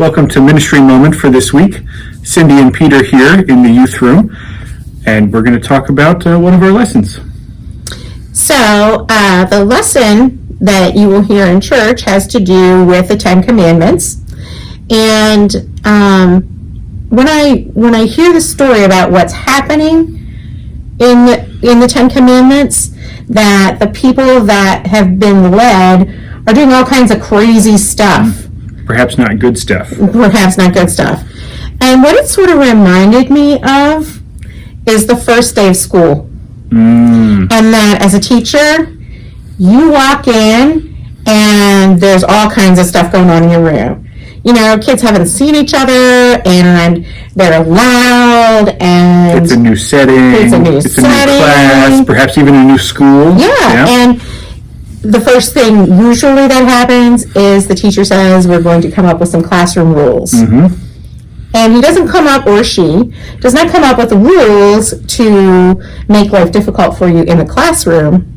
Welcome to Ministry Moment for this week. Cindy and Peter here in the youth room, and we're going to talk about one of our lessons. So, the lesson that you will hear in church has to do with the Ten Commandments. And when I hear the story about what's happening in the Ten Commandments, that the people that have been led are doing all kinds of crazy stuff. Perhaps not good stuff. Perhaps not good stuff. And what it sort of reminded me of is the first day of school. And that as a teacher, you walk in and there's all kinds of stuff going on in your room. You know, kids haven't seen each other and they're loud and it's a new setting. It's a new class, perhaps even a new school. Yeah. And the first thing usually that happens is the teacher says, we're going to come up with some classroom rules. And he doesn't come up, or she does not come up with the rules to make life difficult for you in the classroom,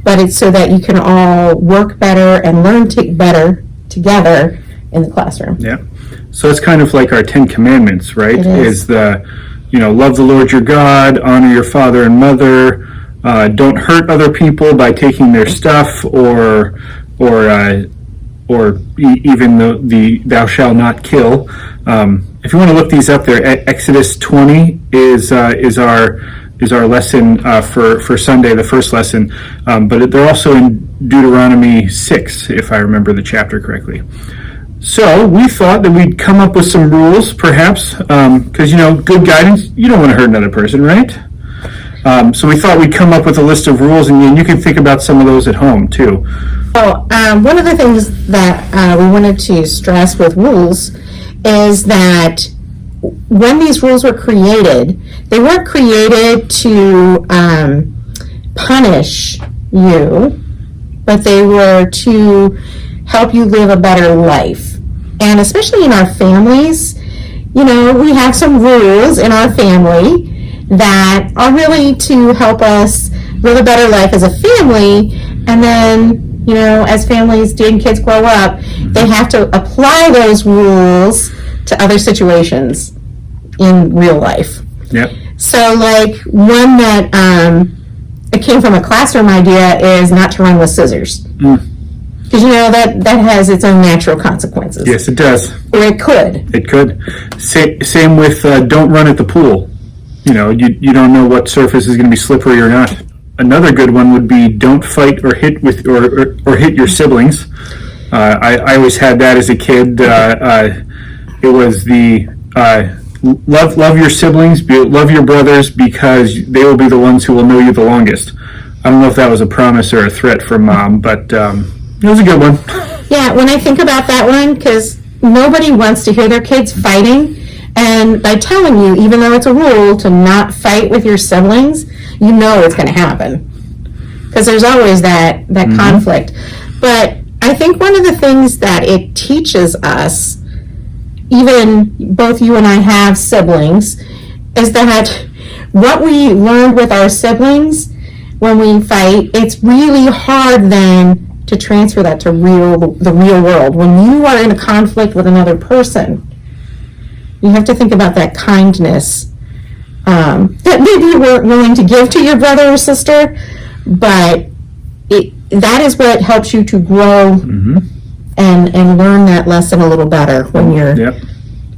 but it's so that you can all work better and learn better together in the classroom. Yeah. So it's kind of like our Ten Commandments, right? It is. Love the Lord your God, honor your father and mother, don't hurt other people by taking their stuff, or even the thou shalt not kill. If you want to look these up, there, Exodus 20 is our lesson for Sunday, the first lesson. But they're also in Deuteronomy 6, if I remember the chapter correctly. So we thought that we'd come up with some rules, perhaps, because good guidance. You don't want to hurt another person, right? So we thought we'd come up with a list of rules, and you can think about some of those at home too. So one of the things that we wanted to stress with rules is that when these rules were created, they weren't created to punish you, but they were to help you live a better life. And especially in our families, we have some rules in our family that are really to help us live a better life as a family. And then, as families and kids grow up, they have to apply those rules to other situations in real life. Yep. So, like, one that it came from a classroom idea is not to run with scissors. Because that has its own natural consequences. Yes, it does. Or it could. It could. Same with don't run at the pool. You don't know what surface is going to be slippery or not. Another good one would be don't fight or hit or hit your siblings. I always had that as a kid. It was the love your siblings, love your brothers, because they will be the ones who will know you the longest. I don't know if that was a promise or a threat from Mom, but it was a good one. Yeah, when I think about that one, because nobody wants to hear their kids fighting, and by telling you, even though it's a rule, to not fight with your siblings, you know it's going to happen. Because there's always that conflict. But I think one of the things that it teaches us, even both you and I have siblings, is that what we learned with our siblings when we fight, it's really hard then to transfer that to the real world. When you are in a conflict with another person, you have to think about that kindness that maybe you weren't willing to give to your brother or sister, but that is what helps you to grow and learn that lesson a little better when you're... Yep.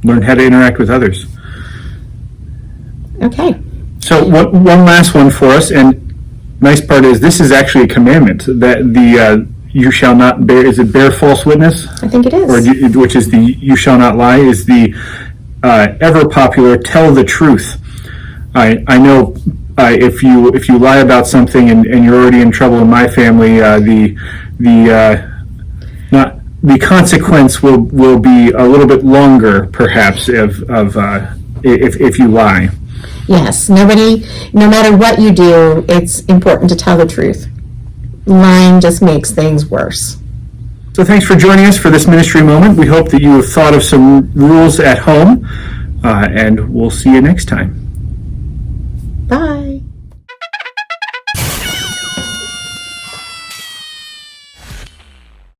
Learn how to interact with others. Okay. So one last one for us, and nice part is this is actually a commandment, that you shall not bear, is it bear false witness? I think it is. Or which is the you shall not lie, is the ever popular tell the truth. I know if you lie about something and you're already in trouble in my family, the consequence will be a little bit longer, perhaps, if you lie. Yes, no matter what you do, it's important to tell the truth. Lying just makes things worse. So thanks for joining us for this ministry moment. We hope that you have thought of some rules at home, and we'll see you next time. Bye.